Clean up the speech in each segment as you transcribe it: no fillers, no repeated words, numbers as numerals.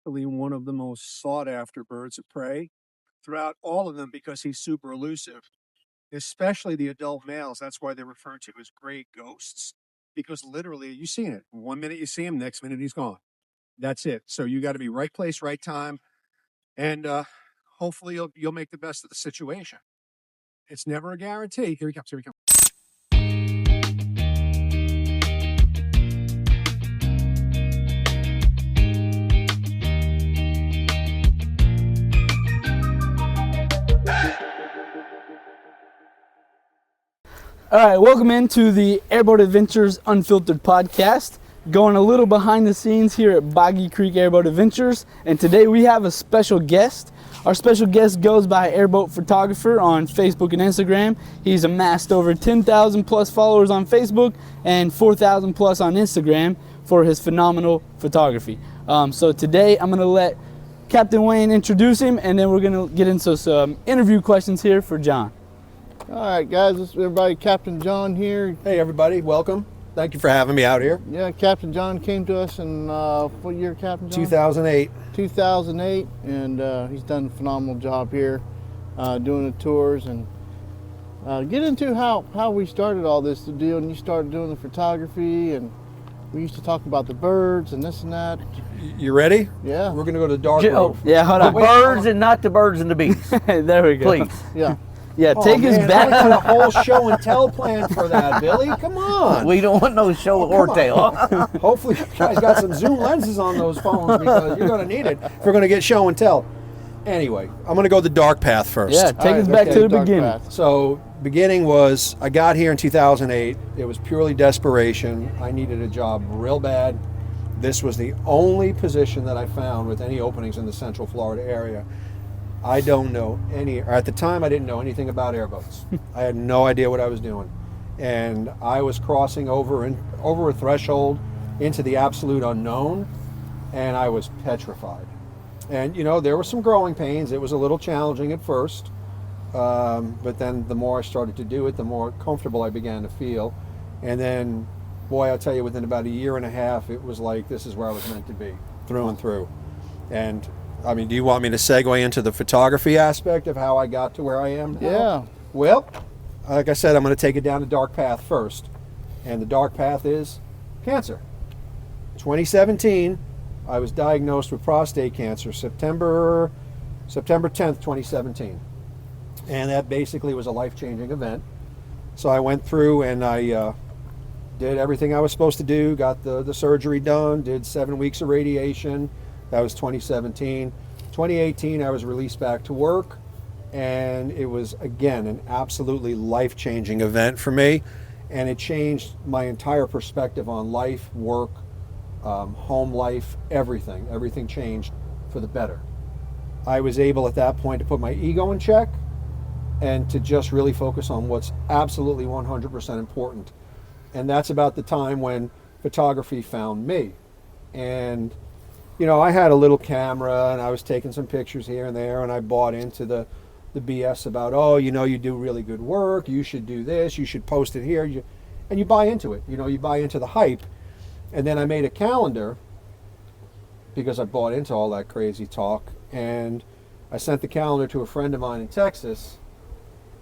probably one of the most sought after birds of prey throughout all of them because he's super elusive, especially the adult males. That's why they're referred to as gray ghosts because literally you've seen it. 1 minute you see him, next minute he's gone. That's it. So you got to be right place, right time, and hopefully you'll make the best of the situation. It's never a guarantee. Here he comes. Here he comes. All right, welcome into the Airboat Adventures Unfiltered podcast. Going a little behind the scenes here at Boggy Creek Airboat Adventures, and today we have a special guest. Our special guest goes by Airboat Photographer on Facebook and Instagram. He's amassed over 10,000 plus followers on Facebook and 4,000 plus on Instagram for his phenomenal photography. So today I'm going to let Captain Wayne introduce him, and then we're going to get into some interview questions here for John. All right, guys, this is everybody. Captain John here. Hey, everybody, welcome. Thank you for having me out here. Yeah, Captain John came to us in what year, Captain John? 2008. 2008, and he's done a phenomenal job here doing the tours. And get into how we started all this deal, and you started doing the photography, and we used to talk about the birds and this and that. You ready? Yeah. We're going to go to the dark road. Yeah, hold on. The birds and not the birds and the bees. There we go. Please. Yeah. Yeah, take us I back. had a whole show and tell plan for that, Billy. Come on. We don't want no show or come tell. on. Hopefully you guys got some zoom lenses on those phones because you're going to need it if we're going to get show and tell. Anyway, I'm going to go the dark path first. Yeah, take us back to the dark beginning. path. So beginning was, I got here in 2008. It was purely desperation. I needed a job real bad. This was the only position that I found with any openings in the Central Florida area. I don't know at the time I didn't know anything about airboats. I had no idea what I was doing. And I was crossing over a threshold into the absolute unknown, and I was petrified. And you know, there were some growing pains. It was a little challenging at first, but then the more I started to do it, the more comfortable I began to feel. And then, boy, I'll tell you, within about a year and a half, it was like, this is where I was meant to be, through and through. And I mean, do you want me to segue into the photography aspect of how I got to where I am now? Yeah. Well, like I said, I'm going to take it down the dark path first. And the dark path is cancer. 2017, I was diagnosed with prostate cancer, September 10th, 2017. And that basically was a life-changing event. So I went through and I did everything I was supposed to do, got the surgery done, did 7 weeks of radiation. That was 2017. 2018, I was released back to work, and it was, again, an absolutely life-changing event for me, and it changed my entire perspective on life, work, home life, everything. Everything changed for the better. I was able at that point to put my ego in check and to just really focus on what's absolutely 100% important, and that's about the time when photography found me. And you know, I had a little camera and I was taking some pictures here and there, and I bought into the BS about, oh, you know, you do really good work, you should do this, you should post it here, and you buy into it. You know, you buy into the hype. And then I made a calendar because I bought into all that crazy talk, and I sent the calendar to a friend of mine in Texas,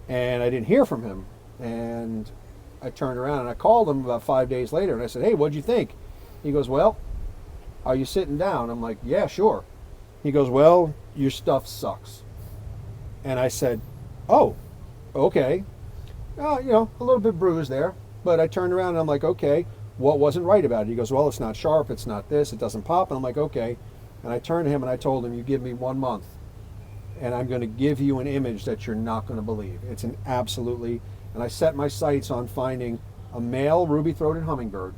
and I didn't hear from him. And I turned around and I called him about 5 days later, and I said, hey, what'd you think? He goes, well, are you sitting down? I'm like, yeah, sure. He goes, well, your stuff sucks. And I said, oh, okay. You know, a little bit bruised there. But I turned around and I'm like, okay, what wasn't right about it? He goes, well, it's not sharp, it's not this, it doesn't pop. And I'm like, okay. And I turned to him and I told him, you give me 1 month, and I'm going to give you an image that you're not going to believe. It's an absolutely, and I set my sights on finding a male ruby-throated hummingbird.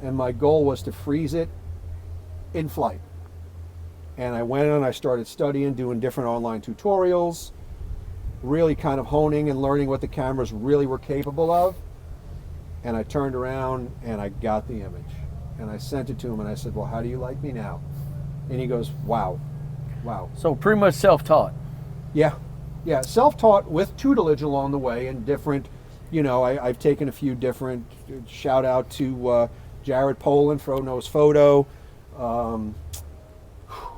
And my goal was to freeze it in flight. And I went and I started studying, doing different online tutorials, really kind of honing and learning what the cameras really were capable of. And I turned around and I got the image and I sent it to him and I said, well, how do you like me now? And he goes, wow. So pretty much self-taught. Yeah, self-taught with tutelage along the way, and different, you know, I've taken a few different, shout out to Jared Poland for Knows Photo.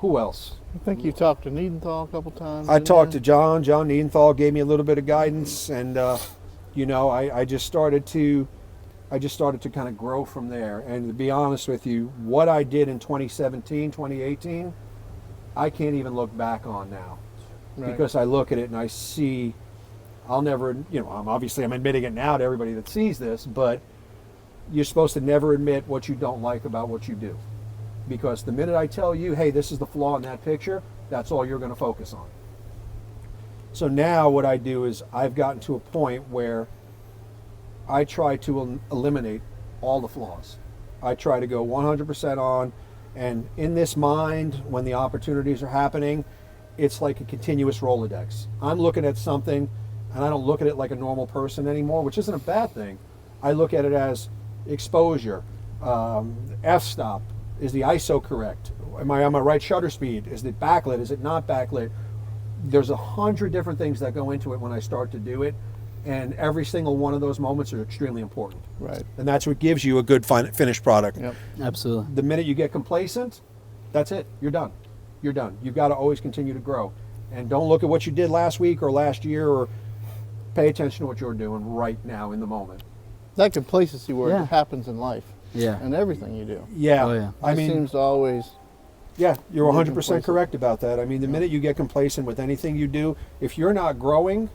Who else? I think you talked to Niedenthal a couple times. I didn't talked you? to John. John Niedenthal gave me a little bit of guidance, and I just started to kind of grow from there. And to be honest with you, what I did in 2017, 2018, I can't even look back on now, Right. because I look at it and I see. I'm admitting it now to everybody that sees this, but you're supposed to never admit what you don't like about what you do. Because the minute I tell you, hey, this is the flaw in that picture, that's all you're going to focus on. So now what I do is I've gotten to a point where I try to eliminate all the flaws. I try to go 100% on, and in this mind, when the opportunities are happening, it's like a continuous Rolodex. I'm looking at something, and I don't look at it like a normal person anymore, which isn't a bad thing. I look at it as exposure, f-stop. Is the ISO correct? Am I on my right shutter speed? Is it backlit? Is it not backlit? There's 100 different things that go into it when I start to do it, and every single one of those moments are extremely important. Right. And that's what gives you a good finished product. Yep. Absolutely. The minute you get complacent, that's it. You're done. You're done. You've got to always continue to grow. And don't look at what you did last week or last year, or pay attention to what you're doing right now in the moment. That complacency word Yeah. happens in life Yeah. and everything you do. Yeah. Oh, yeah. I It mean, seems to always. yeah, you're 100% complacent. correct about that. I mean, the minute you get complacent with anything you do, if you're not growing,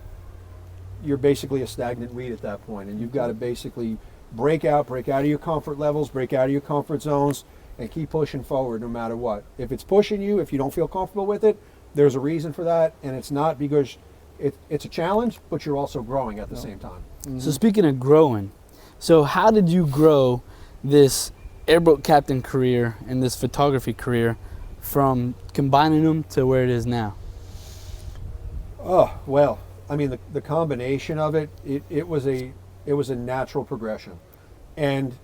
you're basically a stagnant weed at that point. And you've got to basically break out of your comfort levels, break out of your comfort zones, and keep pushing forward no matter what. If it's pushing you, if you don't feel comfortable with it, there's a reason for that. And it's not because it's a challenge, but you're also growing at the same time. So speaking of growing, so how did you grow this airboat captain career and this photography career from combining them to where it is now? Oh, well, I mean, the combination of it was a natural progression. And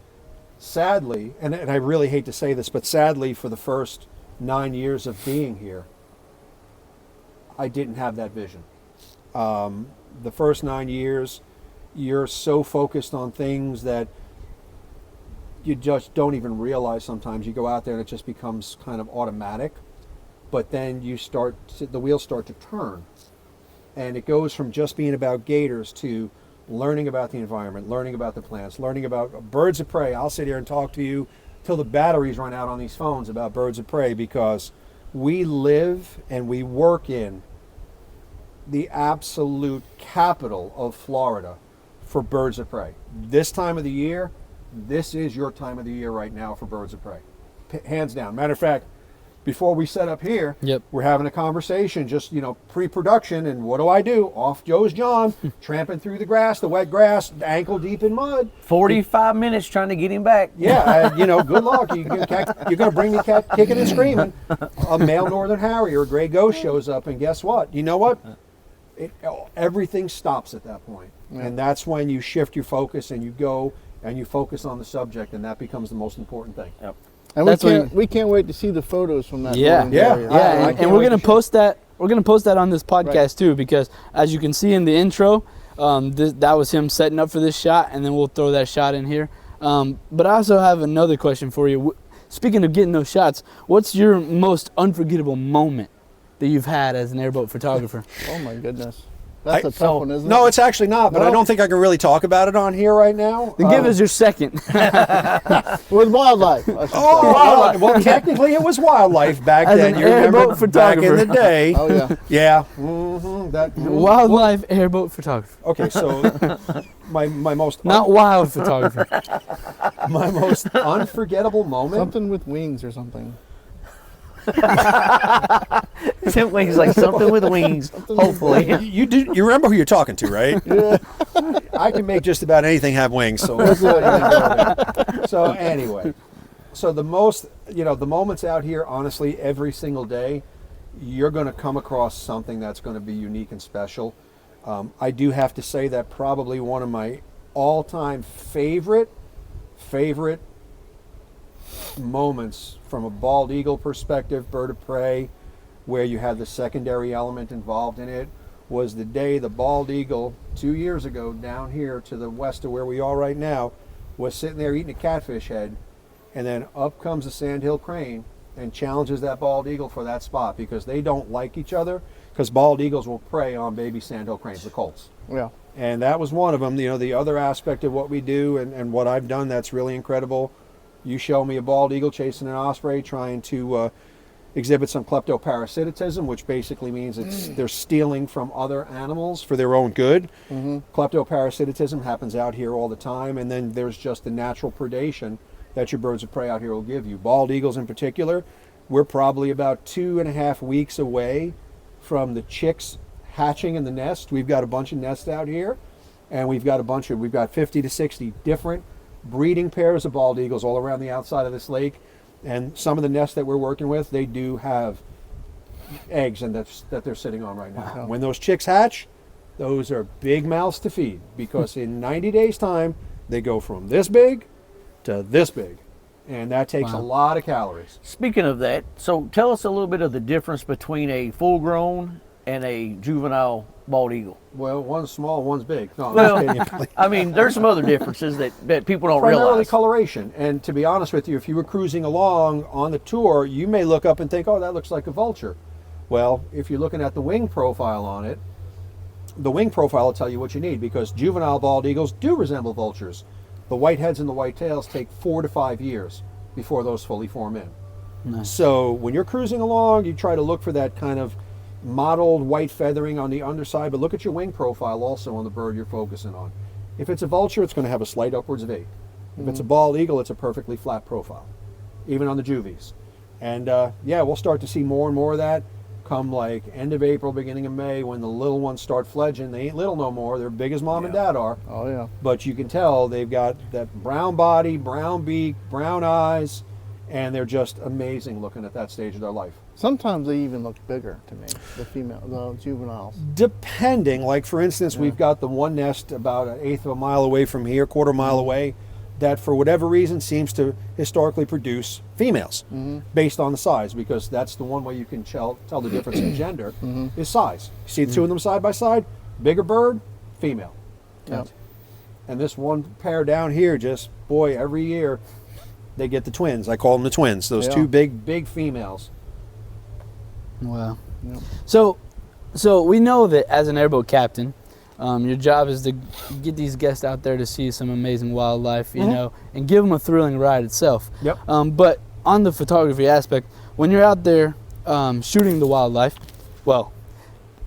sadly, and I really hate to say this, but sadly, for the first 9 years of being here, I didn't have that vision. The first 9 years, you're so focused on things that you just don't even realize sometimes. You go out there and it just becomes kind of automatic, but then the wheels start to turn. And it goes from just being about gators to learning about the environment, learning about the plants, learning about birds of prey. I'll sit here and talk to you till the batteries run out on these phones about birds of prey, because we live and we work in the absolute capital of Florida for birds of prey. This time of the year, this is your time of the year right now for birds of prey. Hands down. Matter of fact, before we set up here, Yep. we're having a conversation, just, pre-production, and what do? Off goes John, tramping through the grass, the wet grass, ankle deep in mud. 45 minutes trying to get him back. Yeah, good luck. You're going to bring me cat kicking and screaming. A male northern harrier, a gray ghost, shows up, and guess what? You know what? Everything stops at that point. Yeah. And that's when you shift your focus and you go and you focus on the subject, and that becomes the most important thing. Yep. And That's we can't wait to see the photos from that. Yeah. morning Yeah. area. Yeah, I and can't we're wait gonna to post that. We're gonna post that on this podcast Right. too, because as you can see in the intro, that was him setting up for this shot, and then we'll throw that shot in here. But I also have another question for you. Speaking of getting those shots, what's your most unforgettable moment that you've had as an airboat photographer? Oh my goodness. That's a tough so- one, isn't it? No, it's actually not, but No? I don't think I can really talk about it on here right now. Then give us your second. With wildlife. I should say. Oh, well, technically it was wildlife back As then. an You remember airboat back in the photographer. day. Oh yeah. Yeah. Wildlife airboat photographer, Okay, so my most not wild photographer. my most unforgettable moment. Something with wings or something. Simply, he's like something with wings. Hopefully. You remember who you're talking to, right? Yeah. I can make just about anything have wings. So let's go ahead and go there. So anyway, so the moments out here, honestly, every single day, you're going to come across something that's going to be unique and special. I do have to say that probably one of my all-time favorite moments from a bald eagle perspective, bird of prey, where you have the secondary element involved in it, was the day the bald eagle 2 years ago down here to the west of where we are right now was sitting there eating a catfish head, and then up comes a sandhill crane and challenges that bald eagle for that spot, because they don't like each other, because bald eagles will prey on baby sandhill cranes, the colts. Yeah. And that was one of them. You know, the other aspect of what we do and what I've done that's really incredible, you show me a bald eagle chasing an osprey trying to exhibit some kleptoparasitism, which basically means they're stealing from other animals for their own good. Kleptoparasitism happens out here all the time, and then there's just the natural predation that your birds of prey out here will give you. Bald eagles in particular, we're probably about 2.5 weeks away from the chicks hatching in the nest. We've got a bunch of nests out here, and we've got 50 to 60 different breeding pairs of bald eagles all around the outside of this lake. And some of the nests that we're working with, they do have eggs and that they're sitting on right now. Wow. When those chicks hatch, those are big mouths to feed, because in 90 days time, they go from this big to this big. And that takes a lot of calories. Speaking of that, so tell us a little bit of the difference between a full-grown and a juvenile bald eagle. Well, one's small, one's big. No, I'm Well, just kidding. I mean, there's some other differences that people don't Primarily realize. coloration. And to be honest with you, if you were cruising along on the tour, you may look up and think, oh, that looks like a vulture. Well, if you're looking at the wing profile on it, the wing profile will tell you what you need, because juvenile bald eagles do resemble vultures. The white heads and the white tails take 4 to 5 years before those fully form in. Nice. So when you're cruising along, you try to look for that kind of mottled white feathering on the underside, but look at your wing profile also on the bird you're focusing on. If it's a vulture, it's going to have a slight upwards V. If it's a bald eagle, it's a perfectly flat profile, even on the juvies. And yeah, we'll start to see more and more of that come like end of April, beginning of May, when the little ones start fledging. They ain't little no more. They're big as mom and dad are. Oh yeah. But you can tell they've got that brown body, brown beak, brown eyes, and they're just amazing looking at that stage of their life. Sometimes they even look bigger to me, the juveniles. Depending, like for instance, we've got the one nest about 1/8 of a mile away from here, 1/4 mile away, that for whatever reason seems to historically produce females based on the size, because that's the one way you can tell the difference in gender is size. You see the two of them side by side, bigger bird, female. Yep. And this one pair down here, just boy, every year they get the twins. I call them the twins. Those two big females. Wow. Yep. So we know that as an airboat captain, your job is to get these guests out there to see some amazing wildlife, you know, and give them a thrilling ride itself. Yep. But on the photography aspect, when you're out there shooting the wildlife, well,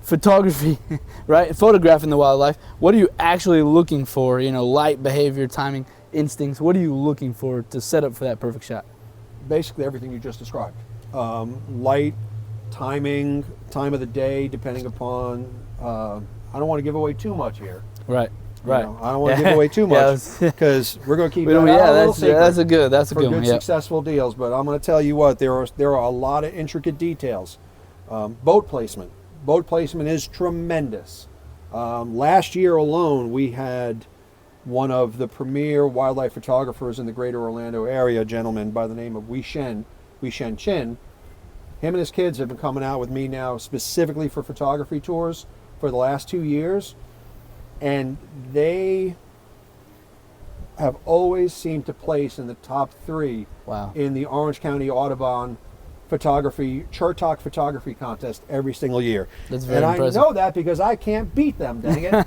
photography, right? Photographing the wildlife, what are you actually looking for? You know, light, behavior, timing, instincts. What are you looking for to set up for that perfect shot? Basically everything you just described. Light, timing, time of the day, depending upon, I don't want to give away too much here. Right. You know, I don't want to give away too much, because we're going to keep that a little secret that's a good for one. good Yep. successful deals. But I'm going to tell you what, there are a lot of intricate details. Boat placement. Boat placement is tremendous. Last year alone, we had one of the premier wildlife photographers in the greater Orlando area, a gentleman by the name of Wei Shen Chin. Him and his kids have been coming out with me now specifically for photography tours for the last 2 years, and they have always seemed to place in the top 3 in the Orange County Audubon photography, Chertok photography contest every single year. That's very impressive. I know that because I can't beat them, dang it.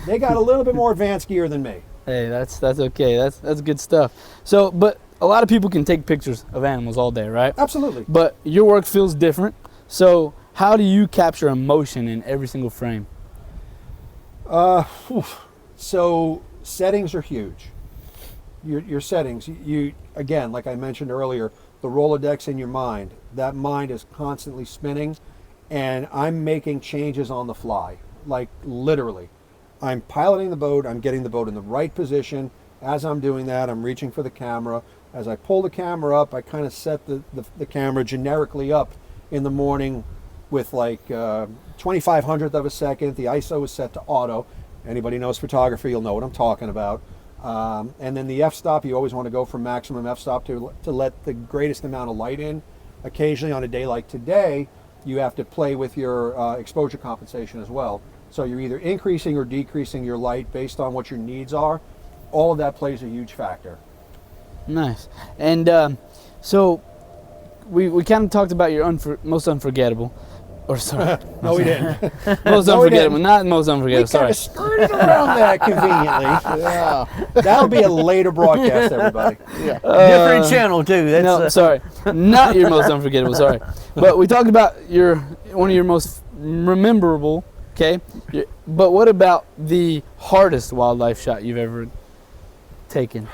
They got a little bit more advanced gear than me. Hey, that's okay. That's good stuff. So, but a lot of people can take pictures of animals all day, right? Absolutely. But your work feels different. So, how do you capture emotion in every single frame? So settings are huge. Your settings, you again, like I mentioned earlier, the Rolodex in your mind, that mind is constantly spinning, and I'm making changes on the fly, like literally. I'm piloting the boat, I'm getting the boat in the right position. As I'm doing that, I'm reaching for the camera. As I pull the camera up, I kind of set the camera generically up in the morning with like 2500th of a second. The ISO is set to auto. Anybody knows photography, you'll know what I'm talking about. And then the f-stop, you always want to go for maximum f-stop to let the greatest amount of light in. Occasionally on a day like today, you have to play with your exposure compensation as well. So you're either increasing or decreasing your light based on what your needs are. All of that plays a huge factor. Nice. And so we kind of talked about your most unforgettable, or sorry, No, we didn't. most No, we unforgettable, didn't. not most unforgettable. We kind Sorry. of skirted around that conveniently. Yeah. That'll be a later broadcast, everybody. Different channel too. That's No, sorry, not your most unforgettable. Sorry, but we talked about one of your most memorable. Okay, but what about the hardest wildlife shot you've ever taken?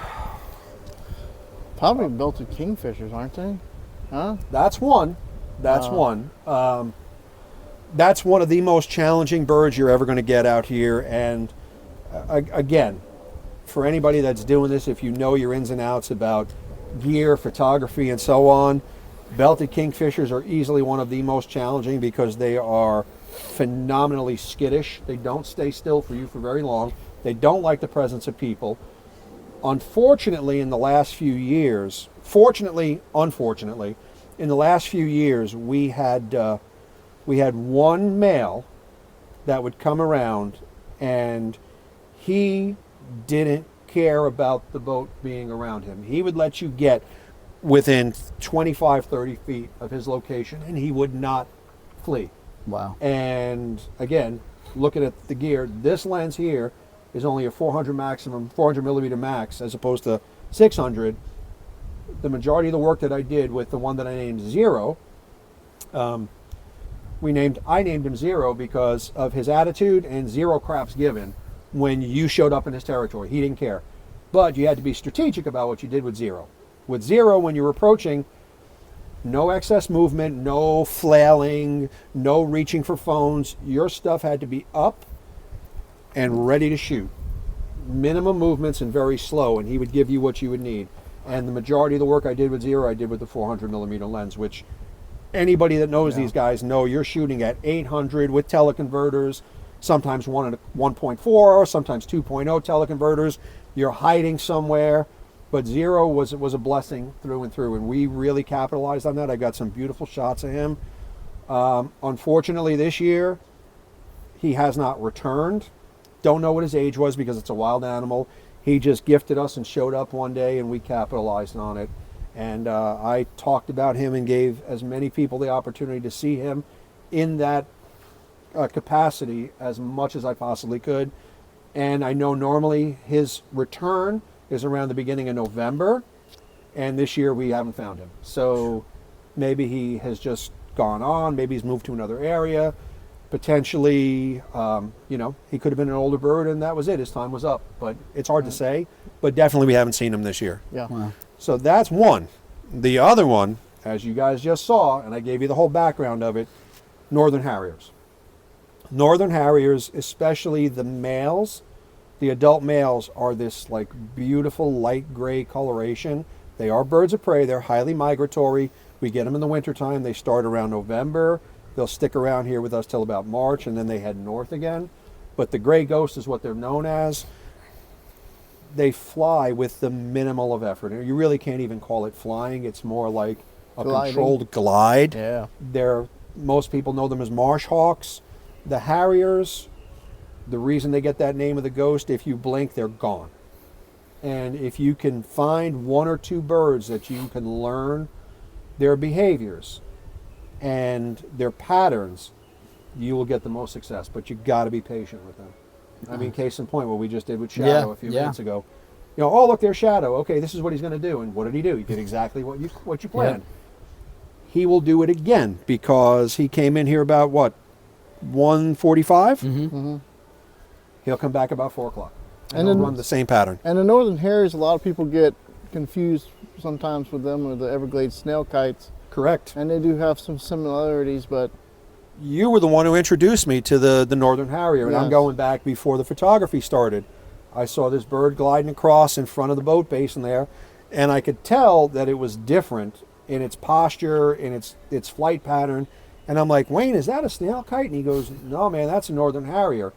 Probably belted kingfishers, aren't they? Huh? That's one. That's one. That's one of the most challenging birds you're ever going to get out here. And again, for anybody that's doing this, if you know your ins and outs about gear, photography, and so on, belted kingfishers are easily one of the most challenging because they are phenomenally skittish. They don't stay still for you for very long. They don't like the presence of people. Unfortunately, in the last few years, unfortunately, in the last few years, we had one male that would come around, and he didn't care about the boat being around him. He would let you get within 25, 30 feet of his location, and he would not flee. Wow. And again, looking at the gear, this lens here is only a 400 millimeter max, as opposed to 600. The majority of the work that I did with the one that I named Zero, I named him Zero because of his attitude and zero craps given when you showed up in his territory. He didn't care. But you had to be strategic about what you did with Zero. With Zero, when you're approaching, no excess movement, no flailing, no reaching for phones. Your stuff had to be up and ready to shoot. Minimum movements and very slow, and he would give you what you would need. And the majority of the work I did with Zero, I did with the 400 millimeter lens, which anybody that knows these guys know you're shooting at 800 with teleconverters, sometimes 1.4, sometimes 2.0 teleconverters. You're hiding somewhere. But Zero was a blessing through and through, and we really capitalized on that. I got some beautiful shots of him. Unfortunately, this year, he has not returned. Don't know what his age was because it's a wild animal. He just gifted us and showed up one day, and we capitalized on it. And I talked about him and gave as many people the opportunity to see him in that capacity as much as I possibly could. And I know normally his return is around the beginning of November, and this year we haven't found him. So maybe he has just gone on, maybe he's moved to another area. Potentially, he could have been an older bird and that was it, his time was up. But it's hard to say, but definitely we haven't seen him this year. Yeah. Wow. So that's one. The other one, as you guys just saw, and I gave you the whole background of it, Northern Harriers. Northern Harriers, especially the males, the adult males are this like beautiful light gray coloration. They are birds of prey. They're highly migratory. We get them in the wintertime. They start around November. They'll stick around here with us till about March, and then they head north again. But the gray ghost is what they're known as. They fly with the minimal of effort. You really can't even call it flying. It's more like a Gliding. controlled glide. Yeah. Most people know them as marsh hawks. The Harriers, the reason they get that name of the ghost, if you blink, they're gone. And if you can find one or two birds that you can learn their behaviors and their patterns, you will get the most success. But you got to be patient with them. I mean, case in point, what we just did with Shadow a few minutes ago. Oh, look, there's Shadow. Okay, this is what he's going to do. And what did he do? He did exactly what you planned. He will do it again because he came in here about, 1:45? Mm-hmm. He'll come back about 4 o'clock. And And he'll then- run the same pattern. And the Northern Harriers, a lot of people get confused sometimes with them or the Everglades snail kites. Correct. And they do have some similarities, but You were the one who introduced me to the Northern Harrier, and I'm Yes. going back before the photography started. I saw this bird gliding across in front of the boat basin there, and I could tell that it was different in its posture, in its flight pattern. And I'm like, Wayne, is that a snail kite? And he goes, no, man, that's a Northern Harrier.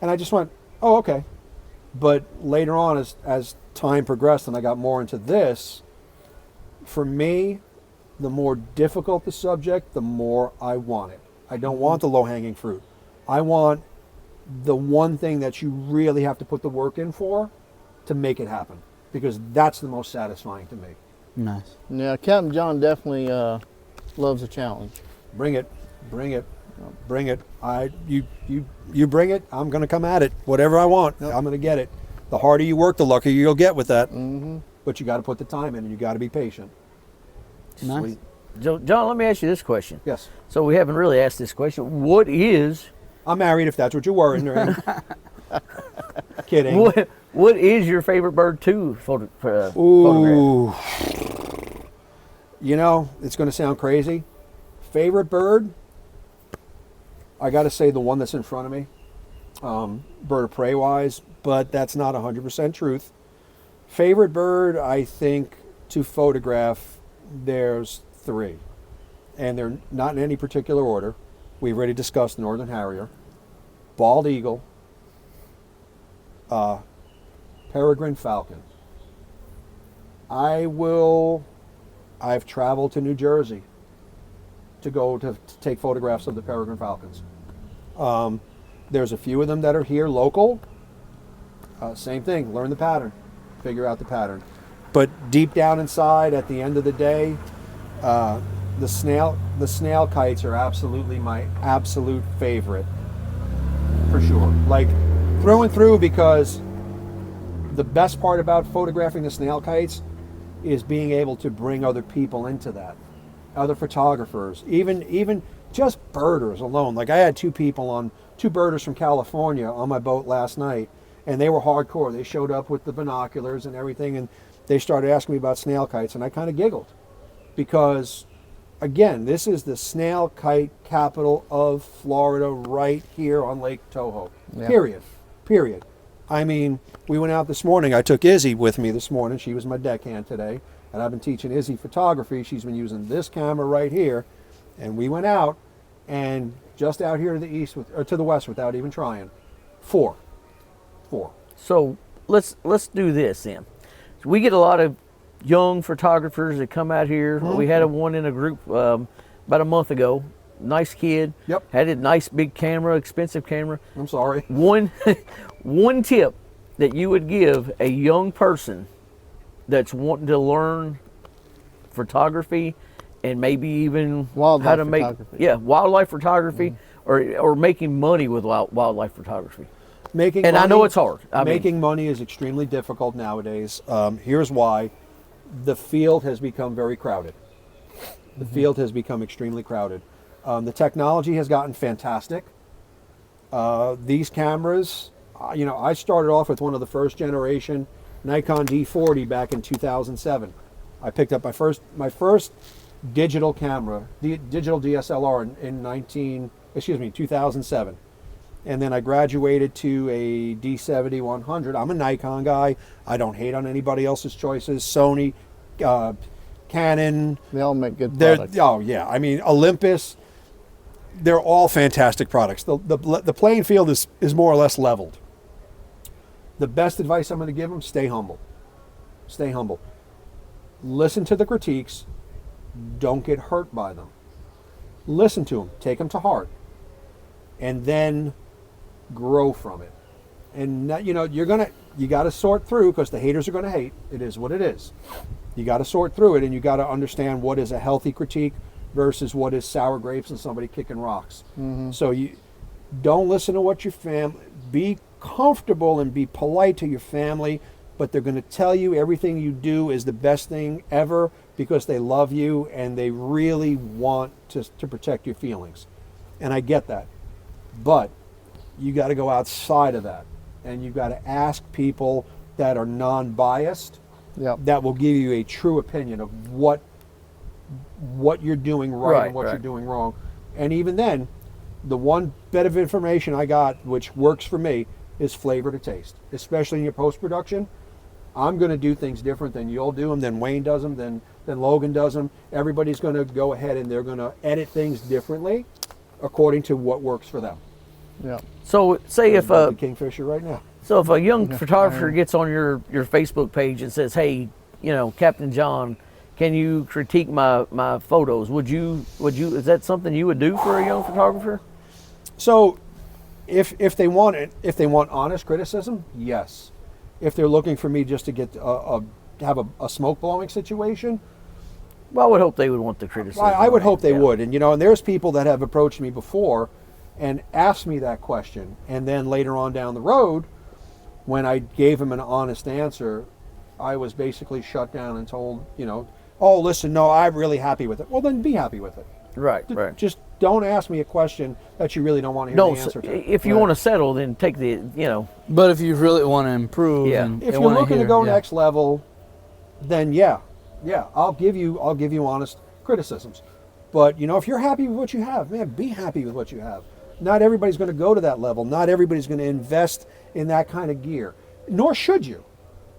And I just went, oh, okay. But later on, as time progressed and I got more into this, for me, the more difficult the subject, the more I want it. I don't want the low-hanging fruit. I want the one thing that you really have to put the work in for to make it happen, because that's the most satisfying to me. Nice. yeah, Captain John definitely loves a challenge. Bring it, bring it, bring it. You bring it. I'm going to come at it. Whatever I want, I'm going to get it. The harder you work, the luckier you'll get with that. Mm-hmm. But you got to put the time in, and you got to be patient. Nice. Sweet. John, let me ask you this question. Yes. So we haven't really asked this question. What is I'm married, if that's what you're worrying. Kidding. what is your favorite bird to photograph? Ooh. You know, it's going to sound crazy. Favorite bird? I got to say the one that's in front of me, bird of prey wise, but that's not 100% truth. Favorite bird, I think, to photograph, there's 3. And they're not in any particular order. We've already discussed northern harrier, bald eagle, peregrine falcon. I've traveled to New Jersey to go to take photographs of the peregrine falcons. There's a few of them that are here local. Same thing, learn the pattern, figure out the pattern. But deep down inside, at the end of the day, the snail kites are absolutely my absolute favorite, for sure. Like through and through, because the best part about photographing the snail kites is being able to bring other people into that, other photographers, even just birders alone. Like I had 2 birders from California on my boat last night, and they were hardcore. They showed up with the binoculars and everything, and they started asking me about snail kites, and I kind of giggled because, again, this is the snail kite capital of Florida, right here on Lake Toho. Yeah. Period. I mean, we went out this morning. I took Izzy with me this morning. She was my deckhand today, and I've been teaching Izzy photography. She's been using this camera right here, and we went out, and just out here to the east or to the west without even trying, 4. So let's do this then. So we get a lot of young photographers that come out here. Mm-hmm. We had one in a group about a month ago. Nice kid. Yep. Had a nice big camera, expensive camera. I'm sorry. One tip that you would give a young person that's wanting to learn photography and maybe even wildlife how to photography. Wildlife photography, or making money with wildlife photography. I know it's hard. Making money is extremely difficult nowadays. Here's why. The field has become very crowded. The field has become extremely crowded. The technology has gotten fantastic. These cameras, I started off with one of the first generation Nikon D40 back in 2007. I picked up my first digital camera, digital DSLR in 2007. And then I graduated to a D70-100. I'm a Nikon guy. I don't hate on anybody else's choices. Sony, Canon. They all make good products. Oh yeah, I mean Olympus. They're all fantastic products. The playing field is more or less leveled. The best advice I'm going to give them: stay humble. Stay humble. Listen to the critiques. Don't get hurt by them. Listen to them. Take them to heart. And then grow from it. And you got to sort through, because the haters are going to hate. It is what it is. You got to sort through it, and you got to understand what is a healthy critique versus what is sour grapes and somebody kicking rocks. Mm-hmm. So you don't listen to what your family. Be comfortable and be polite to your family, but they're going to tell you everything you do is the best thing ever because they love you and they really want to protect your feelings. And I get that. But you got to go outside of that, and you got to ask people that are non-biased, that will give you a true opinion of what you're doing right and what you're doing wrong. And even then, the one bit of information I got, which works for me, is flavor to taste, especially in your post-production. I'm going to do things different than you'll do them, than Wayne does them, than Logan does them. Everybody's going to go ahead and they're going to edit things differently according to what works for them. Yeah. So say if a kingfisher right now. So if a young photographer gets on your Facebook page and says, "Hey, Captain John, can you critique my photos?" Would you is that something you would do for a young photographer? So if they want honest criticism, yes. If they're looking for me just to get have a smoke blowing situation, Well, I would hope they would want the criticism. I would hope they Yeah. would. And, and there's people that have approached me before and asked me that question. And then later on down the road, when I gave them an honest answer, I was basically shut down and told, oh, listen, no, I'm really happy with it. Well, then be happy with it. Right, right. Just don't ask me a question that you really don't want to hear the answer to. If you want to settle, then take the, But if you really want to improve, Yeah. and If they you're wanna looking to hear- go yeah. next level, then yeah, I'll give you honest criticisms. But if you're happy with what you have, man, be happy with what you have. Not everybody's going to go to that level. Not everybody's going to invest in that kind of gear. Nor should you.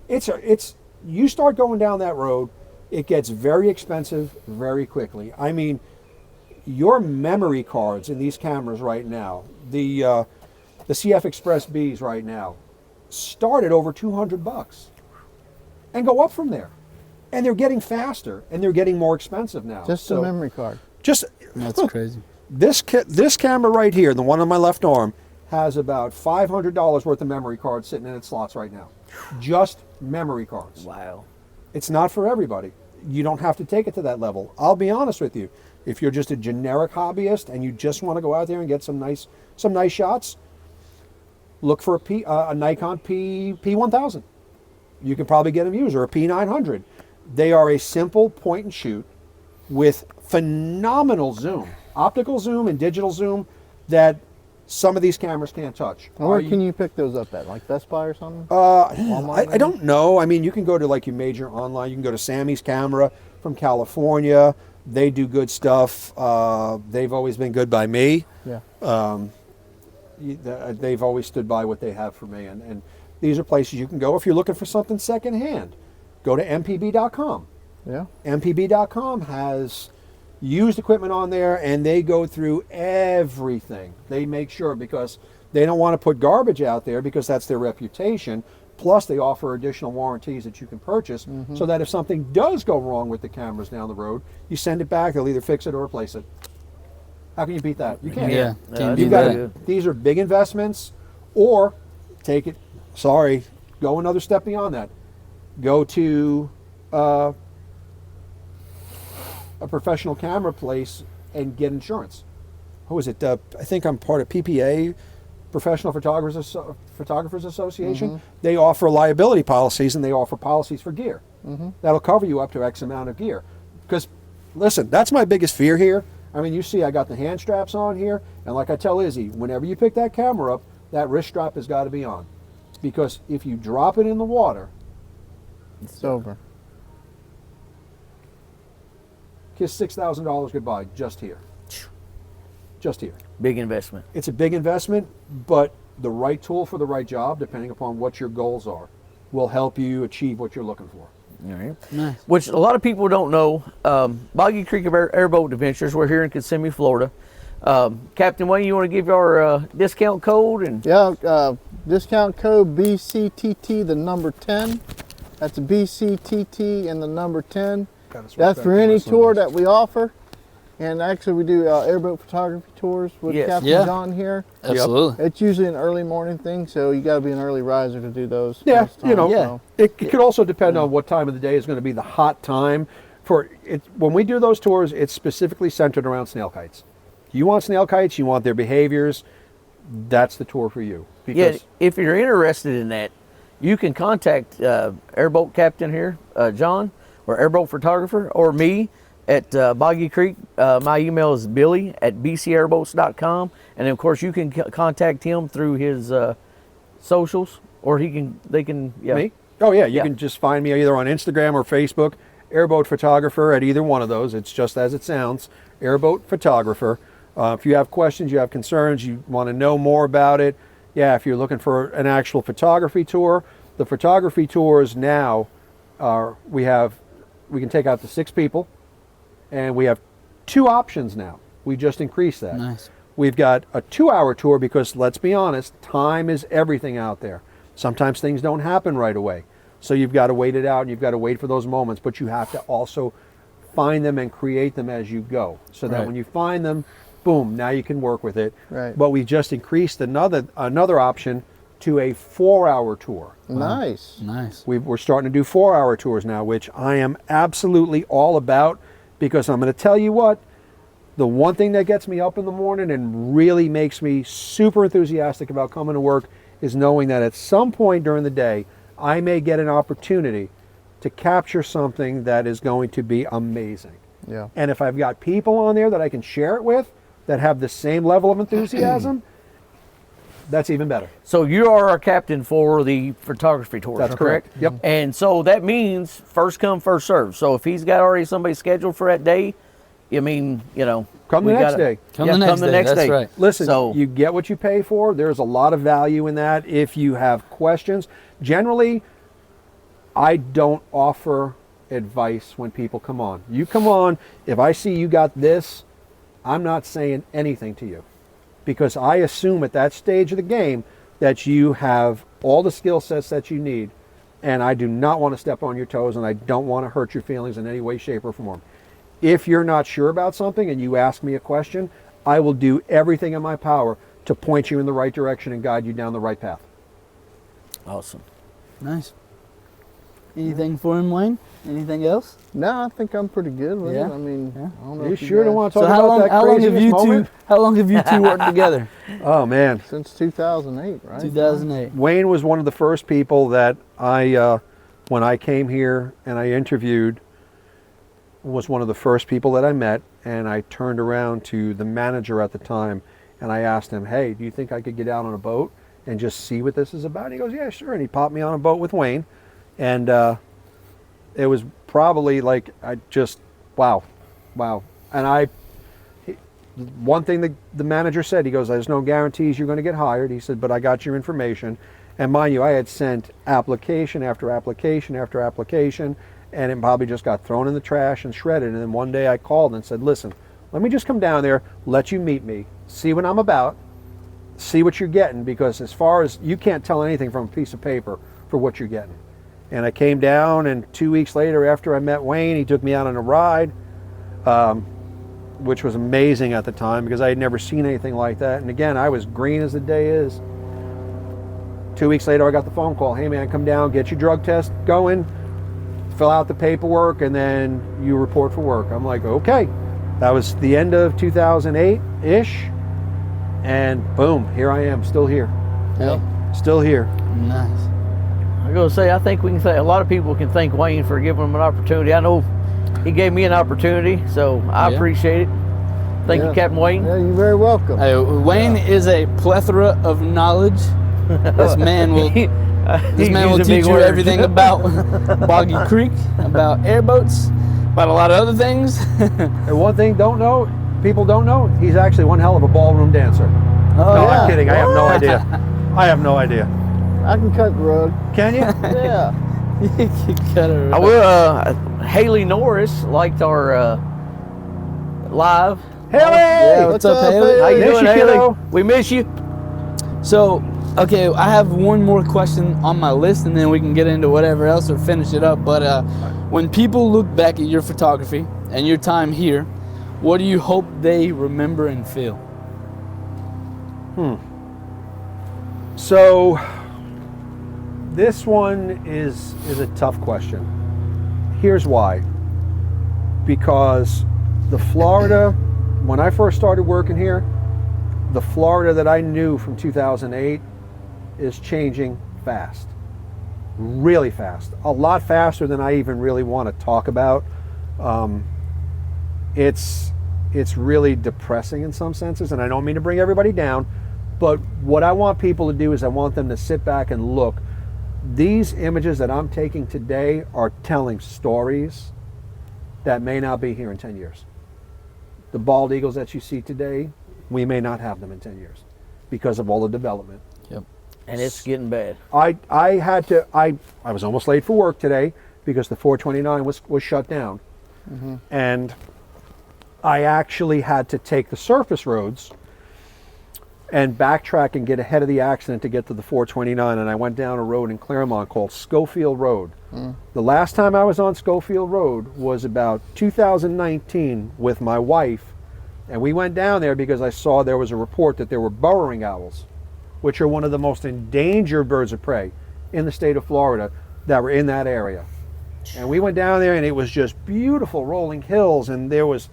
You start going down that road, it gets very expensive very quickly. I mean, your memory cards in these cameras right now, the CF Express Bs right now, start at over $200 and go up from there. And they're getting faster and they're getting more expensive now. Just a memory card. That's crazy. This camera right here, the one on my left arm, has about $500 worth of memory cards sitting in its slots right now. Just memory cards. wow. It's not for everybody. You don't have to take it to that level. I'll be honest with you. If you're just a generic hobbyist and you just want to go out there and get some nice shots, look for a Nikon P1000. You can probably get them used, or a P900. They are a simple point and shoot with phenomenal zoom, optical zoom and digital zoom that some of these cameras can't touch. And where can you pick those up at? Like Best Buy or something? I don't know. I mean, you can go to like your major online. You can go to Sammy's Camera from California. They do good stuff. They've always been good by me. Yeah. They've always stood by what they have for me. And these are places you can go if you're looking for something secondhand. Go to mpb.com. Yeah. mpb.com has used equipment on there, and they go through everything. They make sure, because they don't want to put garbage out there, because that's their reputation. Plus, they offer additional warranties that you can purchase, so that if something does go wrong with the cameras down the road, you send it back, they'll either fix it or replace it. How can you beat that? You can't. Yeah, can't beat You got that. These are big investments, or go another step beyond that. Go to a professional camera place and get insurance. Who is it? I think I'm part of PPA, Professional Photographers Association. They offer liability policies, and they offer policies for gear. That'll cover you up to X amount of gear. Because, listen, that's my biggest fear here. I mean, you see I got the hand straps on here, and like I tell Izzy, whenever you pick that camera up, that wrist strap has got to be on. Because if you drop it in the water, It's over. kiss $6,000 goodbye just here. Just here. Big investment. It's a big investment, but the right tool for the right job, depending upon what your goals are, will help you achieve what you're looking for. All right. Nice. Which a lot of people don't know. Boggy Creek Airboat Adventures. We're here in Kissimmee, Florida. Captain Wayne, you want to give our discount code? And Yeah, discount code BCTT, the number 10. That's BCTT and the number 10. That's for any tour that we offer. And actually, we do airboat photography tours with Yes. Captain Yeah. John here. Absolutely. It's usually an early morning thing, so you got to be an early riser to do those. Yeah, those times, so. It could also depend on what time of the day is going to be the hot time for it. When we do those tours, it's specifically centered around snail kites. You want snail kites, you want their behaviors, that's the tour for you. yeah, if you're interested in that, you can contact Airboat Captain here, John, or Airboat Photographer, or me at Boggy Creek. My email is billy@bcairboats.com, and of course you can contact him through his socials, or they can. Yeah. Me? Oh yeah, you Yeah. can just find me either on Instagram or Facebook, Airboat Photographer at either one of those. It's just as it sounds, Airboat Photographer. If you have questions, you have concerns, you want to know more about it, if you're looking for an actual photography tour, the photography tours now are, we can take out to 6 people, and we have 2 options now. We just increased that. Nice. We've got a 2-hour tour because, let's be honest, time is everything out there. Sometimes things don't happen right away. So you've got to wait it out, and you've got to wait for those moments, but you have to also find them and create them as you go. So that Right. when you find them, boom, now you can work with it. Right. But we just increased another option to a 4-hour tour. Nice. Nice. We're starting to do 4-hour tours now, which I am absolutely all about, Because I'm going to tell you what, the one thing that gets me up in the morning and really makes me super enthusiastic about coming to work is knowing that at some point during the day, I may get an opportunity to capture something that is going to be amazing. Yeah. And if I've got people on there that I can share it with that have the same level of enthusiasm, that's even better. So you are our captain for the photography tours. That's correct. Yep. And so that means first come, first serve. So if he's got already somebody scheduled for that day, I mean, you know, Come the next day. Come the next day. That's right. Listen, So- you get what you pay for. There's a lot of value in that. If you have questions, generally, I don't offer advice when people come on. You come on, if I see you got this, I'm not saying anything to you, because I assume at that stage of the game that you have all the skill sets that you need, and I do not want to step on your toes, and I don't want to hurt your feelings in any way, shape, or form. If you're not sure about something and you ask me a question, I will do everything in my power to point you in the right direction and guide you down the right path. Awesome. Nice. Anything for him, Wayne? Anything else? No, I think I'm pretty good with Yeah? it. I mean, Yeah. I don't know You if sure don't guys- want to So talk how about long? that How long have craziest you moment? two? How long have you two worked together? Oh man, Since 2008, right? 2008. Wayne was one of the first people that when I came here and I interviewed, was one of the first people that I met, and I turned around to the manager at the time and I asked him, hey, do you think I could get out on a boat and just see what this is about? And he goes, yeah, sure. And he popped me on a boat with Wayne, and it was probably like, wow. And one thing the manager said, he goes, there's no guarantees you're going to get hired. He said, but I got your information. And mind you, I had sent application after application after application, and it probably just got thrown in the trash and shredded. And then one day I called and said, listen, let me just come down there, let you meet me, see what I'm about, see what you're getting, because as far as, you can't tell anything from a piece of paper for what you're getting. And I came down, and 2 weeks later, after I met Wayne, he took me out on a ride, which was amazing at the time because I had never seen anything like that. And again, I was green as the day is. 2 weeks later, I got the phone call. Hey man, come down, get your drug test going, fill out the paperwork, and then you report for work. I'm like, okay. That was the end of 2008-ish. And boom, here I am, still here. Yep. Still here. Nice. I gotta say, I think we can say a lot of people can thank Wayne for giving them an opportunity. I know he gave me an opportunity, so I Yeah. appreciate it. Thank you, Captain Wayne. Yeah, you're very welcome. Hey, Wayne is a plethora of knowledge. This man will He's using teach big you words. everything about Boggy Creek, about airboats, about a lot of other things. And one thing people don't know, he's actually one hell of a ballroom dancer. Oh, No, yeah. I'm kidding. I have no idea. I have no idea. I can cut the rug. Can you? Yeah. You cut her I will. Haley Norris liked our live. Haley! Yeah, what's up, Haley? How you Miss doing, you, Haley? kiddo. We miss you. So, okay, I have one more question on my list, and then we can get into whatever else or finish it up. But when people look back at your photography and your time here, what do you hope they remember and feel? So, this one is a tough question. Here's why. Because the Florida, when I first started working here, the Florida that I knew from 2008 is changing fast. Really fast. A lot faster than I even really want to talk about. It's really depressing in some senses, and I don't mean to bring everybody down, but what I want people to do is I want them to sit back and look. These images that I'm taking today are telling stories that may not be here in 10 years. The bald eagles that you see today, we may not have them in 10 years because of all the development. Yep. And it's getting bad. I was almost late for work today because the 429 was shut down. And I actually had to take the surface roads and backtrack and get ahead of the accident to get to the 429, and I went down a road in Claremont called Schofield Road. The last time I was on Schofield Road was about 2019 with my wife, and we went down there because I saw there was a report that there were burrowing owls, which are one of the most endangered birds of prey in the state of Florida, that were in that area. And we went down there, and it was just beautiful rolling hills, and there was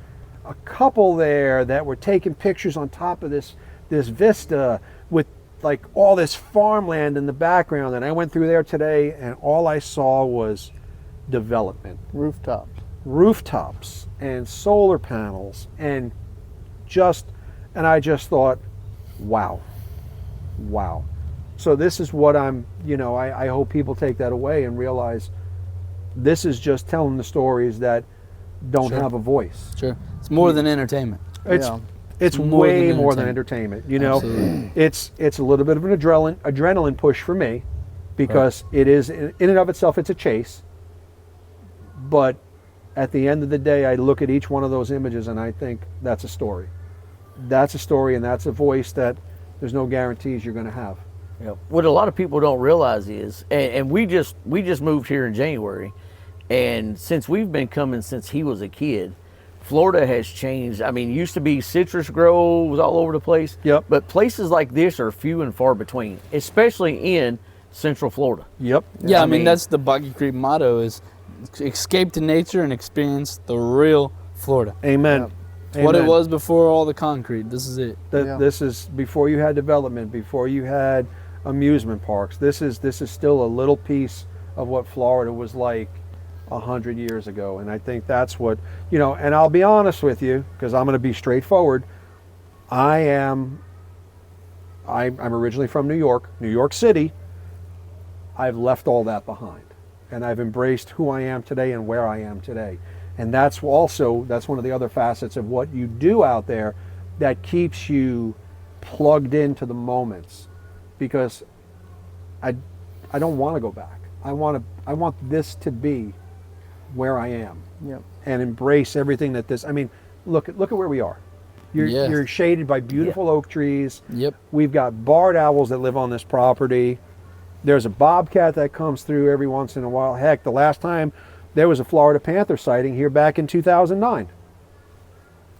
a couple there that were taking pictures on top of this vista with like all this farmland in the background. And I went through there today, and all I saw was development. Rooftops and solar panels, and I just thought, wow. So this is what I hope people take that away and realize this is just telling the stories that don't have a voice. Sure. It's more than entertainment. It's way more than entertainment. Absolutely. It's a little bit of an adrenaline push for me, because it is in and of itself, it's a chase. But at the end of the day, I look at each one of those images and I think that's a story. That's a story, and that's a voice that there's no guarantees you're going to have. Yep. What a lot of people don't realize is, and we just moved here in January, and since we've been coming since he was a kid, Florida has changed. I mean, it used to be citrus groves all over the place. Yep. But places like this are few and far between, especially in Central Florida. Yep. Yeah, I mean that's the Boggy Creek motto, is escape to nature and experience the real Florida. Amen. Yep. What it was before all the concrete. This is it. This is before you had development, before you had amusement parks. This is still a little piece of what Florida was like 100 years ago. And I think that's what, and I'll be honest with you, because I'm going to be straightforward. I'm originally from New York City. I've left all that behind, and I've embraced who I am today and where I am today. And that's one of the other facets of what you do out there that keeps you plugged into the moments, because I don't want to go back. I want this to be where I am. Yep. And embrace everything that this. I mean, look at where we are. You're shaded by beautiful oak trees. Yep. We've got barred owls that live on this property. There's a bobcat that comes through every once in a while. Heck, the last time there was a Florida panther sighting here back in 2009.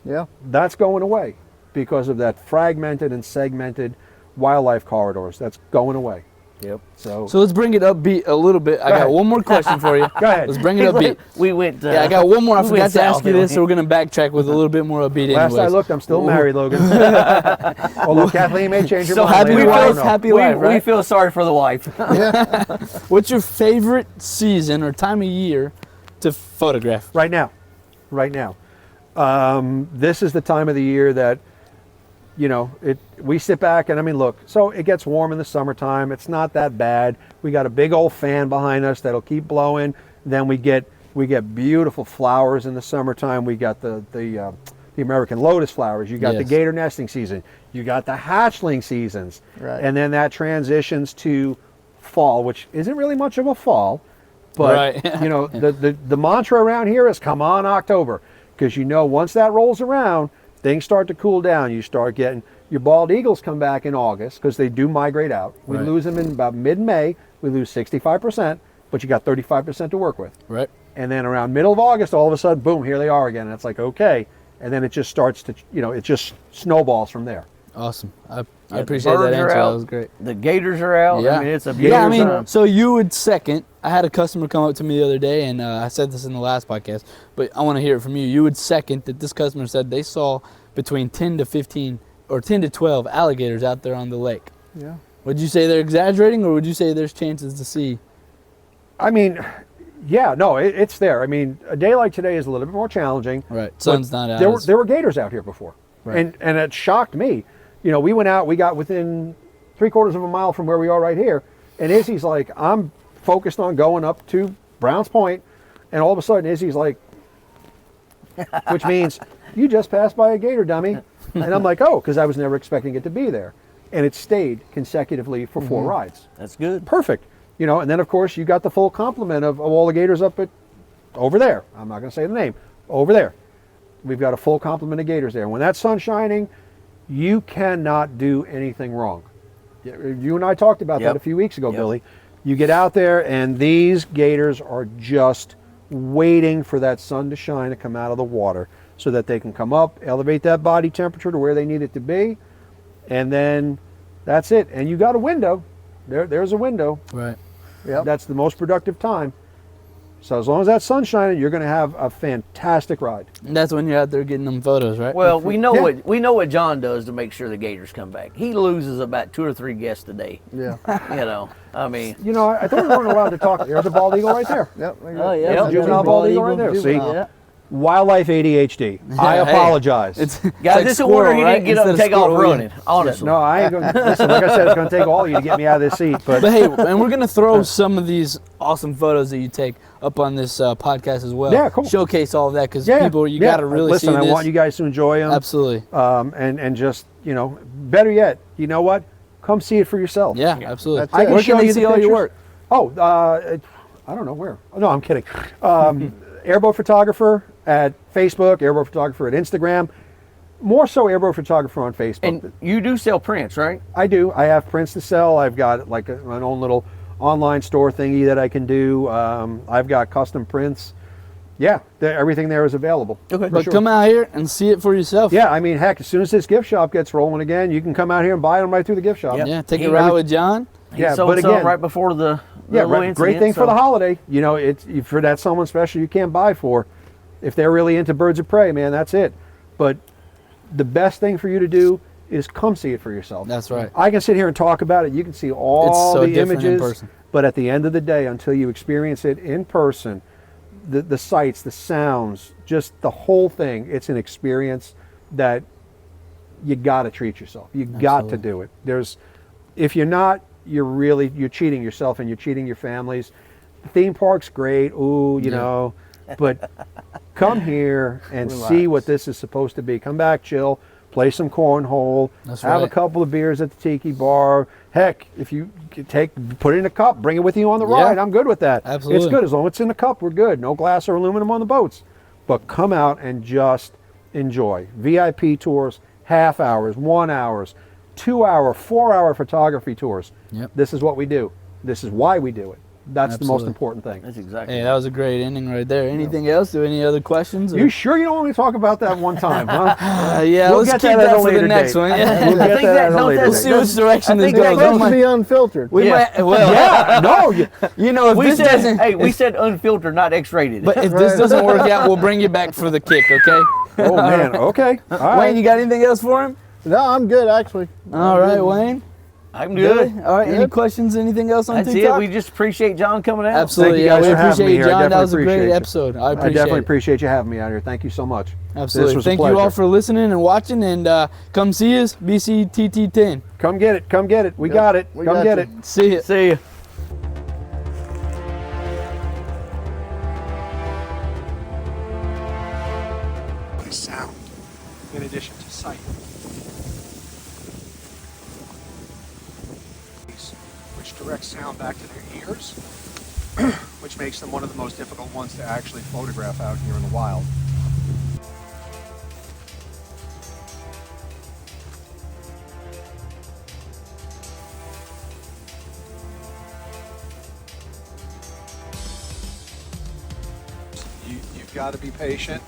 Yeah. That's going away because of that fragmented and segmented wildlife corridors. That's going away. Yep. So let's bring it upbeat a little bit. I got one more question for you. Go ahead. Let's bring it upbeat. We went. I got one more. I forgot to ask you this, so we're going to backtrack with a little bit more upbeat. Last I looked, I'm still married, Logan. Although Kathleen may change her mind. Happy later, I don't wife, know. happy life, right? We feel sorry for the wife. What's your favorite season or time of year to photograph? Right now. This is the time of the year that, we sit back and look, so it gets warm in the summertime. It's not that bad. We got a big old fan behind us that'll keep blowing. Then we get beautiful flowers in the summertime. We got the American lotus flowers. You got the gator nesting season. You got the hatchling seasons. Right. And then that transitions to fall, which isn't really much of a fall. But, the mantra around here is come on October. Because once that rolls around, things start to cool down. You start getting, your bald eagles come back in August because they do migrate out. We lose them in about mid-May. We lose 65%, but you got 35% to work with. Right. And then around middle of August, all of a sudden, boom, here they are again. And it's like, okay. And then it just starts to, it just snowballs from there. Awesome. I appreciate that answer. That was great. The gators are out. Yeah. I mean, it's a beautiful time. So you would second, I had a customer come up to me the other day, and I said this in the last podcast, but I want to hear it from you. You would second that this customer said they saw between 10 to 15 or 10 to 12 alligators out there on the lake. Yeah. Would you say they're exaggerating, or would you say there's chances to see? It's there. A day like today is a little bit more challenging. Right. Sun's not out. There were gators out here before. Right. And it shocked me. We went out, we got within 3/4 of a mile from where we are right here. And Izzy's like, I'm focused on going up to Browns Point. And all of a sudden Izzy's like, which means you just passed by a gator, dummy. And I'm like, oh, because I was never expecting it to be there. And it stayed consecutively for 4 rides. That's good. Perfect. And then of course you got the full complement of all the gators over there. I'm not going to say the name. Over there. We've got a full complement of gators there. When that sun's shining, you cannot do anything wrong. You and I talked about that a few weeks ago, Billy. You get out there and these gators are just waiting for that sun to shine to come out of the water so that they can come up, elevate that body temperature to where they need it to be, and then that's it. And you got a window. There's a window. Right. Yep. That's the most productive time. So as long as that sun's shining, you're going to have a fantastic ride. And that's when you're out there getting them photos, right? Well, we know Yeah. we know what John does to make sure the gators come back. He loses about 2 or 3 guests a day. Yeah. You know, I mean, You know, I thought we weren't allowed to talk. There's a bald eagle right there. Yep. Oh, yeah. Yep. Juvenile bald eagle right there. See? Juvenile. Wildlife ADHD. I Hey, apologize. It's guys, like it's a wonder he squirrel, didn't get up right? and Instead take of off squirrel, running. Honestly, No, I ain't going to. Listen, like I said, it's going to take all of you to get me out of this seat. But But hey, and we're gonna throw some of these awesome photos that you take up on this podcast as well. Yeah, cool. Showcase all of that because yeah, people, you yeah. gotta really Listen, see I this. want you guys to enjoy them. Absolutely. And just, you know, better yet, you know what? Come see it for yourself. Yeah, absolutely. That's it. Where show can they you see the all your pictures. work? Oh, I don't know where. Oh, no, I'm kidding. Airboat Photographer at Facebook, Airboat Photographer at Instagram. More so Airboat Photographer on Facebook. and you do sell prints, right? I do. I have prints to sell. I've got like my own little online store thingy that I can do. I've got custom prints. Yeah, everything there is available. Okay. But come out here and see it for yourself. Yeah, I mean, heck, as soon as this gift shop gets rolling again, you can come out here and buy them right through the gift shop. Yep. Yeah, take He- a ride with John. He Yeah, sold but some again- right before the Yeah, little right. Great incident, thing for so- the holiday. You know, it's for that someone special you can't buy for. If they're really into birds of prey, man, that's it. But the best thing for you to do is come see it for yourself. That's right. I can sit here and talk about it. You can see all so the different in images, person. but at the end of the day, until you experience it in person, the sights, the sounds, just the whole thing, it's an experience that you got to treat yourself. You got to Absolutely. do it. If you're not, you're cheating yourself and you're cheating your families. The theme park's great, you know, but come here and see what this is supposed to be. Come back, chill, play some cornhole, That's have a right. couple of beers at the tiki bar. Heck, if you put it in a cup, bring it with you on the Yeah. ride. I'm good with that. Absolutely. It's good as long as it's in a cup. We're good. No glass or aluminum on the boats. But come out and just enjoy. VIP tours, half hours, 1 hours, 2 hour, 4 hour photography tours. Yep. This is what we do. This is why we do it. That's the most Absolutely. important thing. That's exactly. Hey, that was a great ending right there. Anything else? Do any other questions? or- You sure you don't want me to talk about that one time, huh? Yeah, We'll let's get keep that at that a for the later next date. one. Yeah. We'll I get think that that- at a don't later that- Let's date. see which direction I this think goes. that We Supposed to might- be unfiltered. we Yeah. might, well, Yeah, no, you know, if We this said, doesn't, hey, we said unfiltered, not X-rated. but if this doesn't work out, we'll bring you back for the kick, okay? oh man, okay. All Wayne, right. you got anything else for him? No, I'm good actually. All right, Wayne. I'm good. All right, any Good. questions? Anything else on That's TikTok? it. We just appreciate John coming out. Absolutely, Thank you yeah, guys we for having appreciate me you, here. I John. That definitely was a great appreciate you. episode. I I appreciate definitely it. appreciate you having me out here. Thank you so much. Absolutely. This was a Thank you all pleasure. for listening and watching, and come see us, BCTT10. Come get it. Come get it. We got it. We Come got get you. it. See you. See you. By sound, in addition to sight. Which directs sound back to their ears, which makes them one of the most difficult ones to actually photograph out here in the wild. You've got to be patient.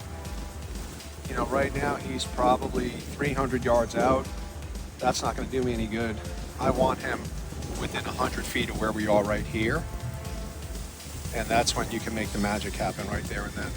You know, right now he's probably 300 yards out. That's not going to do me any good. I want him within 100 feet of where we are right here. And that's when you can make the magic happen right there and then.